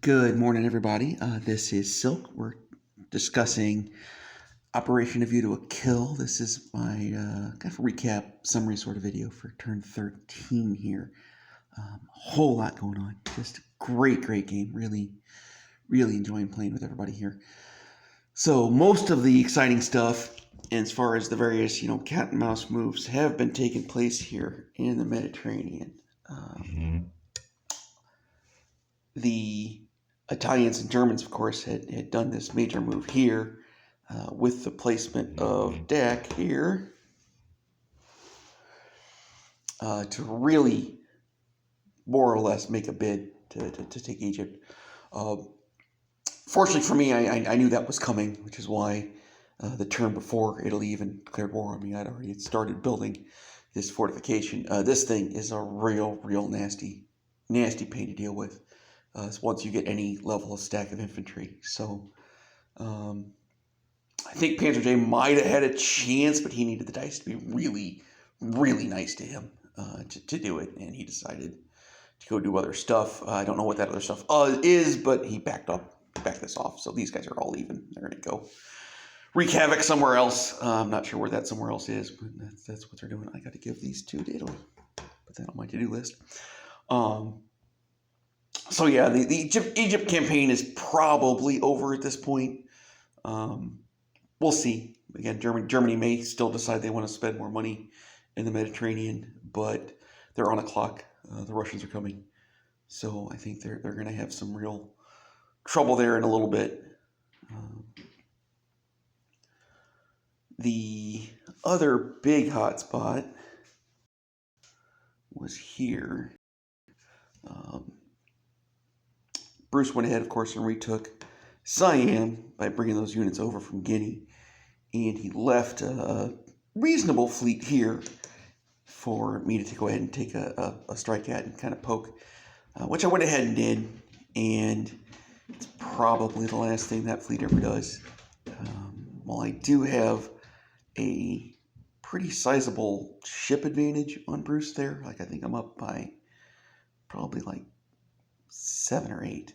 Good morning, everybody. This is Silk. We're discussing Operation A View to a Kill. This is my kind of recap summary sort of video for turn 13 here. Whole lot going on. Just a great game. Really enjoying playing with everybody here. So most of the exciting stuff, as far as the various cat and mouse moves, have been taking place here in the Mediterranean. The Italians and Germans, of course, had done this major move here with the placement of AVTaK here to really more or less make a bid to take Egypt. Fortunately for me, I knew that was coming, which is why the turn before Italy even declared war on me, I'd already started building this fortification. This thing is a real nasty pain to deal with. Once you get any level of stack of infantry. So I think Panzer J might have had a chance, but he needed the dice to be really nice to him to do it, and he decided to go do other stuff. I don't know what that other stuff is, but he backed this off. So these guys are all even. They're going to go wreak havoc somewhere else. I'm not sure where that somewhere else is, but that's what they're doing. I got to give these two to Italy. Put that on my to-do list. So yeah, the Egypt campaign is probably over at this point. We'll see. Again, Germany may still decide they want to spend more money in the Mediterranean, but they're on a clock. The Russians are coming, so I think they're going to have some real trouble there in a little bit. The other big hot spot was here. Bruce went ahead, of course, and retook Siam by bringing those units over from Guinea, and he left a reasonable fleet here for me to go ahead and take a strike at and kind of poke, which I went ahead and did, and it's probably the last thing that fleet ever does. While I do have a pretty sizable ship advantage on Bruce there, like I think I'm up by probably like 7 or 8.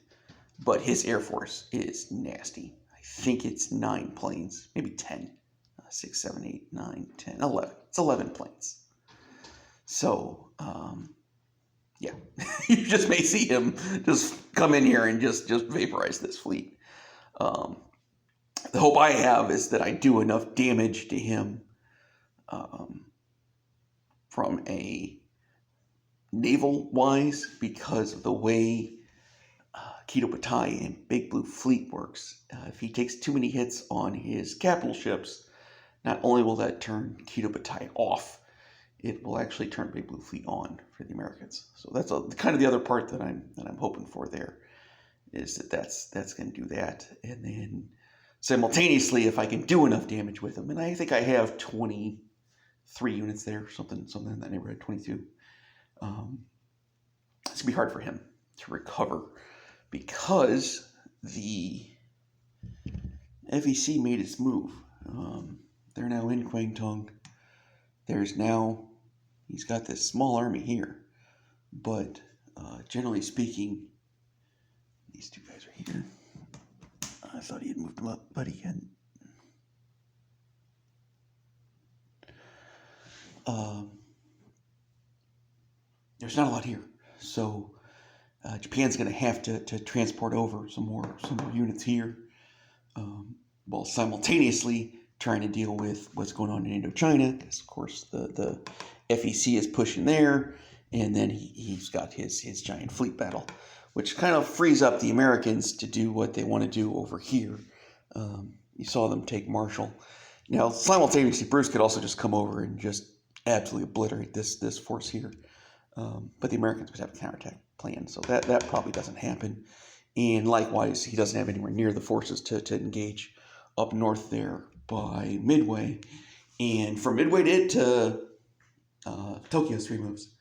But his Air Force is nasty. I think it's 9 planes, maybe 10. 6, 7, 8, 9, 10, 11. It's 11 planes. So, yeah. You just may see him just come in here and just vaporize this fleet. The hope I have is that I do enough damage to him from a naval-wise, because of the way Kido Butai and Big Blue Fleet works. If he takes too many hits on his capital ships, not only will that turn Kido Butai off, it will actually turn Big Blue Fleet on for the Americans. So that's kind of the other part that I'm hoping for there, is that's going to do that. And then simultaneously, if I can do enough damage with him, and I think I have 23 units there, something in that neighborhood, 22. It's going to be hard for him to recover, because the FEC made its move. They're now in Kwangtung. He's got this small army here, but generally speaking, these two guys are here. I thought he had moved them up, but he hadn't. There's not a lot here, so Japan's going to have to transport over some more units here, while simultaneously trying to deal with what's going on in Indochina, because of course the FEC is pushing there, and then he's got his giant fleet battle, which kind of frees up the Americans to do what they want to do over here. You saw them take Marshall. Now, simultaneously, Bruce could also just come over and just absolutely obliterate this force here. But the Americans would have a counterattack plan, so that probably doesn't happen. And likewise, he doesn't have anywhere near the forces to engage up north there by Midway. And from Midway to Tokyo's 3 moves.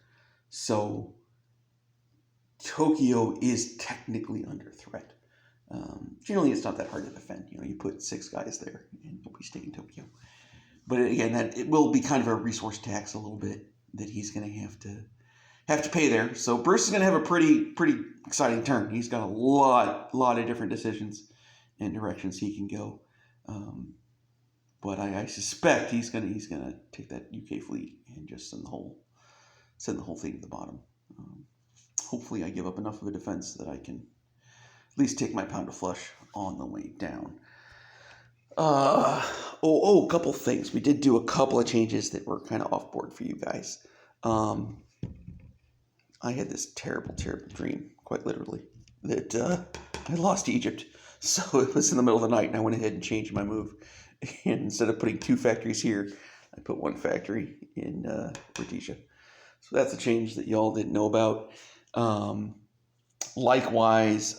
So Tokyo is technically under threat. Generally, it's not that hard to defend. You put 6 guys there, and nobody's taking Tokyo. But again, it will be kind of a resource tax a little bit that he's going to have to have to pay there. So Bruce is going to have a pretty exciting turn. He's got a lot of different decisions and directions he can go. But I suspect he's gonna take that UK fleet and just send the whole fleet to the bottom. Hopefully, I give up enough of a defense that I can at least take my pound of flesh on the way down. A couple things. We did do a couple of changes that were kind of off board for you guys. I had this terrible dream, quite literally, that I lost Egypt. So it was in the middle of the night, and I went ahead and changed my move. And instead of putting 2 factories here, I put 1 factory in Rhodesia. So that's a change that y'all didn't know about. Likewise,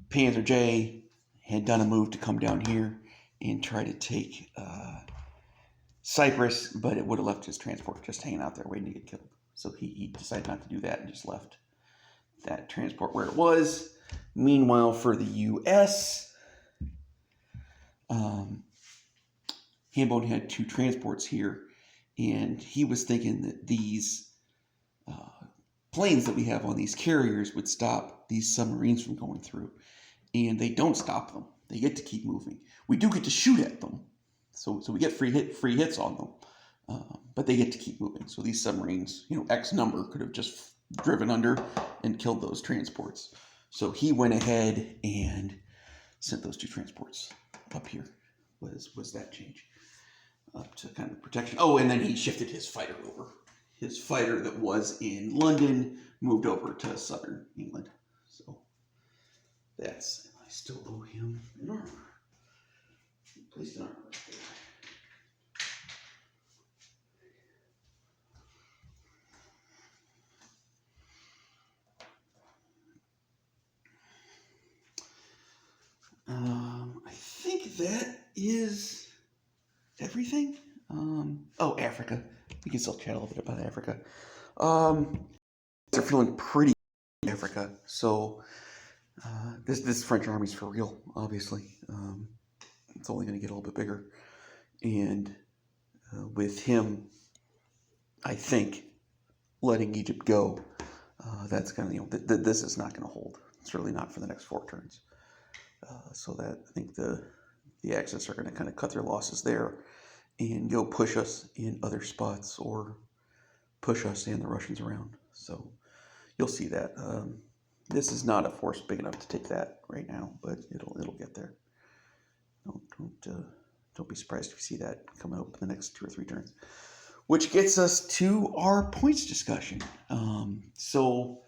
Panzer J had done a move to come down here and try to take Cyprus, but it would have left his transport just hanging out there waiting to get killed. So he decided not to do that and just left that transport where it was. Meanwhile, for the U.S., Hambone had 2 transports here, and he was thinking that these planes that we have on these carriers would stop these submarines from going through, and they don't stop them. They get to keep moving. We do get to shoot at them, so we get free hits on them, but they get to keep moving. So these submarines, X number could have just driven under and killed those transports. So he went ahead and sent those 2 transports up here. Was that change up to kind of protection? Oh, and then he shifted his fighter over. His fighter that was in London moved over to southern England. So that's, I still owe him an armor. Placed an armor right there. I think that is everything. Africa. We can still chat a little bit about Africa. They're feeling pretty in Africa. So this French army's for real, obviously. It's only going to get a little bit bigger. And with him, I think, letting Egypt go, that's going to, this is not going to hold. It's really not for the next 4 turns. So that I think the Axis are going to kind of cut their losses there and go push us in other spots or push us and the Russians around. So you'll see that. This is not a force big enough to take that right now, but it'll get there. Don't be surprised if you see that coming up in the next 2 or 3 turns. Which gets us to our points discussion. So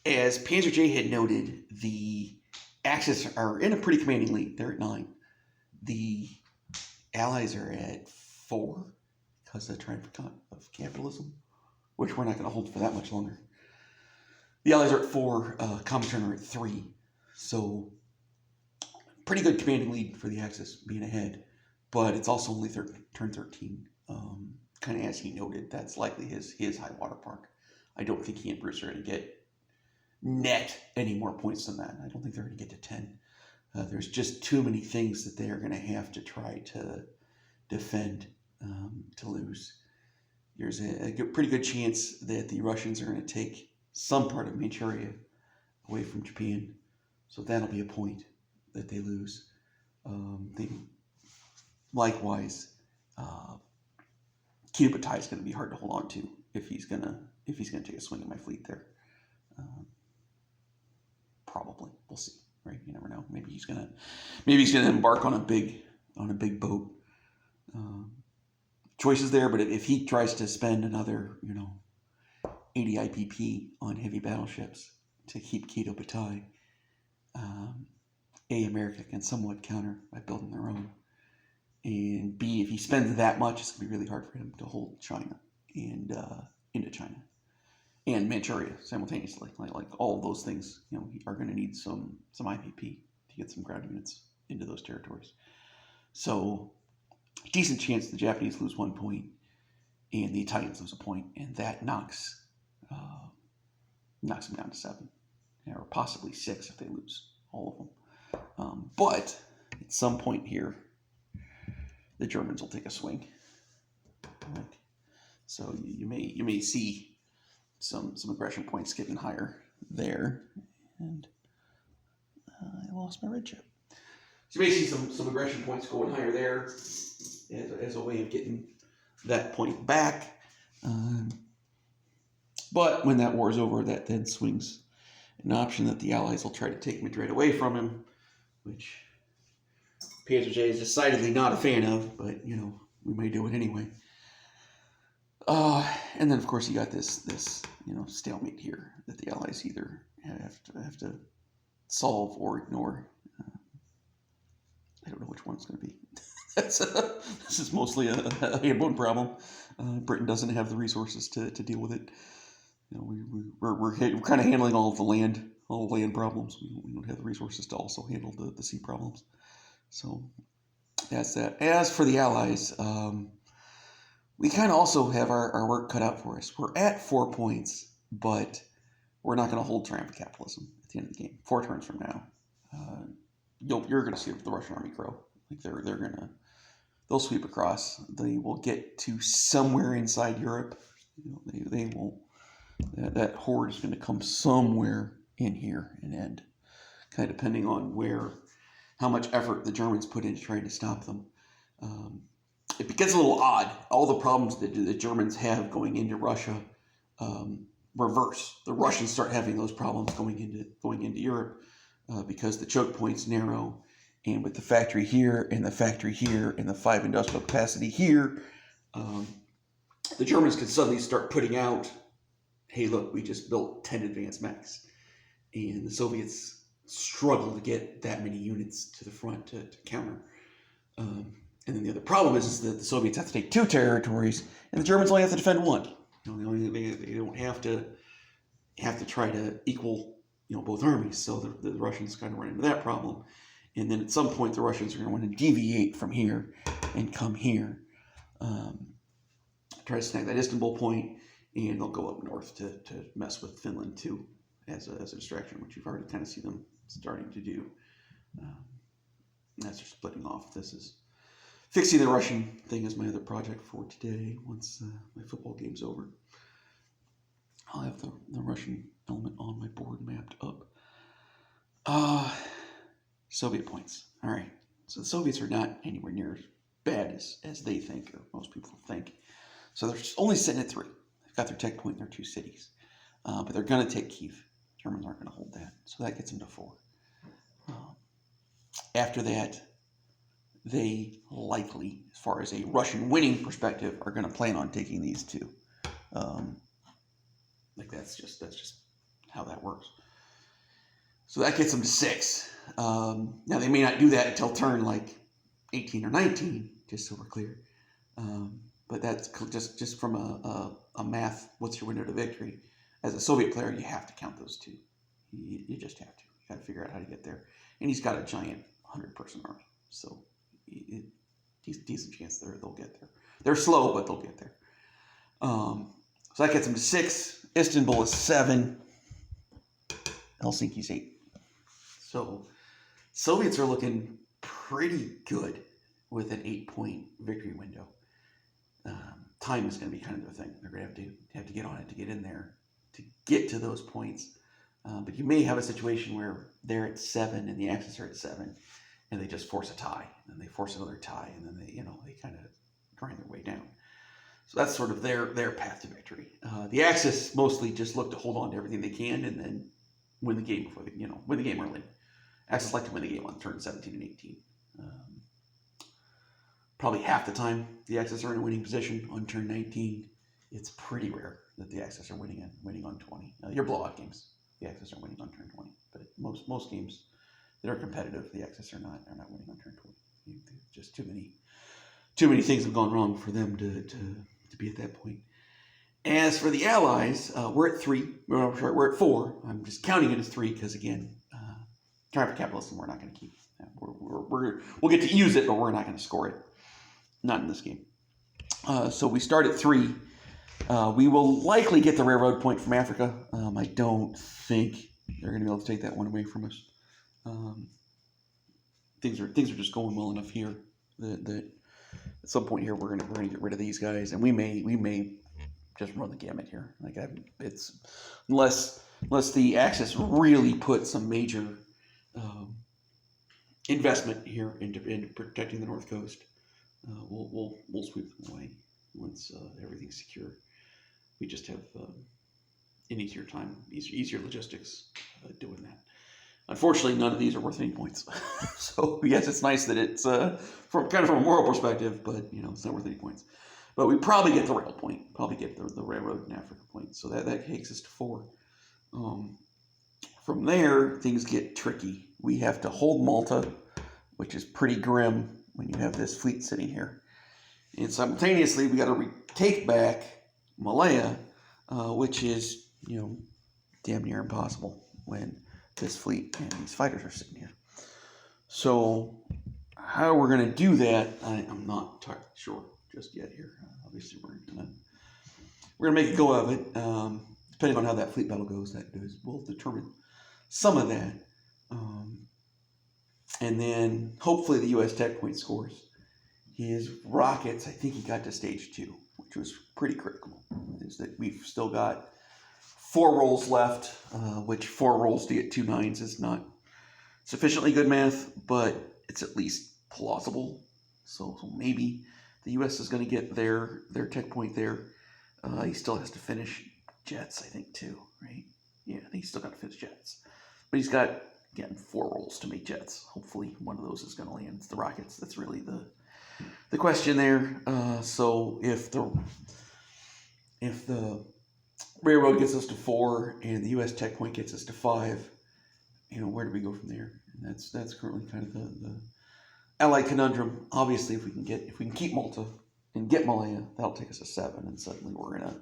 as Panzer J had noted, the Axis are in a pretty commanding lead. They're at 9. The Allies are at 4 because of the triumph of capitalism, which we're not going to hold for that much longer. The Allies are at 4, Comintern are at 3. So pretty good commanding lead for the Axis being ahead, but it's also only turn 13. Kind of as he noted, that's likely his high water mark. I don't think he and Bruce are going to get net any more points than that. I don't think they're going to get to 10. There's just too many things that they are going to have to try to defend to lose. There's a pretty good chance that the Russians are going to take some part of Manchuria away from Japan, so that'll be a point that they lose. Likewise, Kido Butai is going to be hard to hold on to if he's going to take a swing at my fleet there. Probably, we'll see. Right, you never know. Maybe he's gonna embark on a big boat. Choices there, but if he tries to spend another 80 IPP on heavy battleships to keep Kido Butai, A, America can somewhat counter by building their own, and B, if he spends that much, it's gonna be really hard for him to hold China and Indochina and Manchuria simultaneously. Like all of those things, are going to need some IPP to get some ground units into those territories. So, decent chance the Japanese lose 1 point and the Italians lose a point, and that knocks them down to 7, or possibly 6 if they lose all of them. But at some point here, the Germans will take a swing. Right? So you may see some aggression points getting higher there. And I lost my red chip. So basically some aggression points going higher there as a way of getting that point back. But when that war is over, that then swings an option that the Allies will try to take Madrid away from him, which Pietro is decidedly not a fan of, but, you know, we may do it anyway. And then, of course, you got this you know, stalemate here that the Allies either have to solve or ignore. I don't know which one it's going to be. This is mostly a hand-bone problem. Britain doesn't have the resources to deal with it. You know, we're kind of handling all the land problems. We don't have the resources to also handle the sea problems. So that's that. As for the Allies, we kind of also have our work cut out for us. We're at 4 points, but we're not going to hold triumph of capitalism at the end of the game. 4 turns from now, you're going to see the Russian army grow. Like they'll sweep across. They will get to somewhere inside Europe. You know, they will. That horde is going to come somewhere in here and end, kind of depending on how much effort the Germans put into trying to stop them. It gets a little odd. All the problems that the Germans have going into Russia reverse. The Russians start having those problems going into Europe because the choke points narrow, and with the factory here and the factory here and the 5 industrial capacity here, the Germans could suddenly start putting out, hey, look, we just built 10 advanced mechs. And the Soviets struggle to get that many units to the front to counter. And then the other problem is that the Soviets have to take 2 territories, and the Germans only have to defend 1. You know, they don't have to try to equal, you know, both armies. So the Russians kind of run into that problem. And then at some point, the Russians are going to want to deviate from here and come here, try to snag that Istanbul point, and they'll go up north to mess with Finland too, as a distraction, which you've already kind of seen them starting to do. As they're splitting off. This is fixing the Russian thing is my other project for today. Once my football game's over, I'll have the Russian element on my board mapped up. Soviet points. All right. So the Soviets are not anywhere near as bad as they think, or most people think. So they're only sitting at 3. They've got their tech point in their 2 cities. But they're going to take Kiev. Germans aren't going to hold that. So that gets them to 4. After that, they likely, as far as a Russian winning perspective, are going to plan on taking these 2. Like that's just how that works. So that gets them to 6. Now they may not do that until turn like 18 or 19, just so we're clear. But that's just from a math. What's your window to victory? As a Soviet player, you have to count those 2. You just have to. You got to figure out how to get there. And he's got a giant 100-person army, so decent chance they'll get there. They're slow, but they'll get there. So that gets them to 6. Istanbul is 7. Helsinki's 8. So Soviets are looking pretty good with an 8-point victory window. Time is going to be kind of their thing. They're going to have to get on it to get in there to get to those points. But you may have a situation where they're at 7 and the Axis are at 7, and they just force a tie, and then they force another tie, and then they kind of grind their way down. So that's sort of their path to victory. The Axis mostly just look to hold on to everything they can and then win the game before win the game early. Axis like to win the game on turn 17 and 18. Probably half the time the Axis are in a winning position on turn 19. It's pretty rare that the Axis are winning on 20. Your blowout games, the Axis are winning on turn 20, but most games that are competitive, the Axis are not winning on turn 20. Just too many things have gone wrong for them to be at that point. As for the Allies, we're at 3. We're at 4. I'm just counting it as 3 because again, triumph of capitalism we're not going to keep. We'll get to use it, but we're not going to score it. Not in this game. So we start at 3. We will likely get the railroad point from Africa. I don't think they're going to be able to take that one away from us. Things are just going well enough here that at some point here we're going to get rid of these guys, and we may just run the gamut here. Like it's unless the Axis really put some major investment here into protecting the North Coast, we'll sweep them away once everything's secure. We just have an easier time, easier logistics doing that. Unfortunately, none of these are worth any points. So yes, it's nice that it's from a moral perspective, but it's not worth any points. But we probably get the rail point, probably get the railroad in Africa point. So that takes us to 4. From there, things get tricky. We have to hold Malta, which is pretty grim when you have this fleet sitting here. And simultaneously, we got to take back Malaya, which is, damn near impossible when this fleet and these fighters are sitting here. So how we're going to do that, I'm not sure just yet here. Obviously, we're gonna make a go of it. Depending on how that fleet battle goes, will determine some of that. And then hopefully the AVTaK point scores. His rockets, I think he got to stage 2, which was pretty critical. Is that we've still got 4 rolls left, which 4 rolls to get 2 9s is not sufficiently good math, but it's at least plausible. So maybe the U.S. is going to get their tech point there. He still has to finish jets, I think, too, right? Yeah, I think he's still got to finish jets. But he's got, again, 4 rolls to make jets. Hopefully one of those is going to land. It's the rockets. That's really the question there. So if the railroad gets us to 4 and the AVTaK point gets us to 5, where do we go from there? And that's currently kind of the Allied conundrum. Obviously, if we can keep Malta and get Malaya, that'll take us to 7, and suddenly we're in a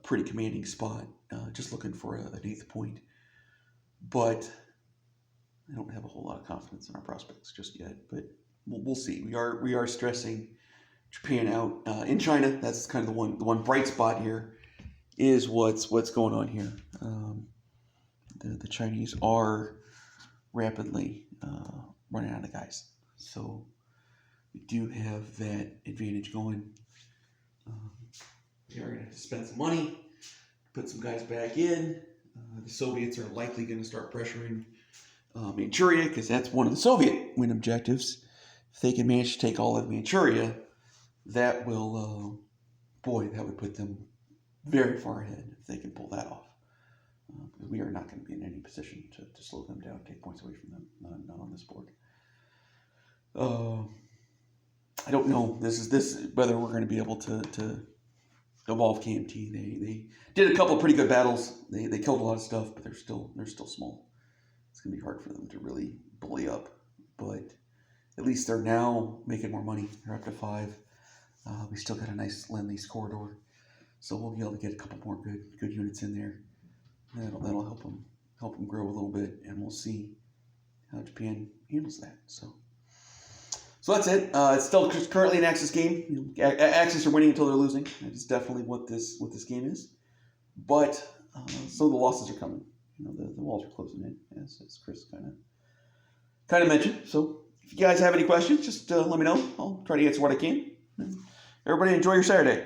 pretty commanding spot. Just looking for an 8th point, but I don't have a whole lot of confidence in our prospects just yet. But we'll see. We are stressing Japan out in China. That's kind of the one bright spot here is what's going on here. The Chinese are rapidly running out of guys. So we do have that advantage going. We are going to have to spend some money, put some guys back in. The Soviets are likely going to start pressuring Manchuria because that's one of the Soviet win objectives. If they can manage to take all of Manchuria, that will, that would put them very far ahead if they can pull that off. Because we are not going to be in any position to slow them down, take points away from them, not on this board. I don't know. Whether we're going to be able to evolve KMT. They did a couple of pretty good battles. They killed a lot of stuff, but they're still small. It's going to be hard for them to really bully up. But at least they're now making more money. They're up to 5. We still got a nice Lend-Lease corridor, so we'll be able to get a couple more good units in there. That'll help them grow a little bit, and we'll see how Japan handles that. So that's it. It's still currently an Axis game. Axis are winning until they're losing. That's definitely what this game is. But some of the losses are coming. The walls are closing in, as Chris kind of mentioned. So if you guys have any questions, just let me know. I'll try to answer what I can. Everybody enjoy your Saturday.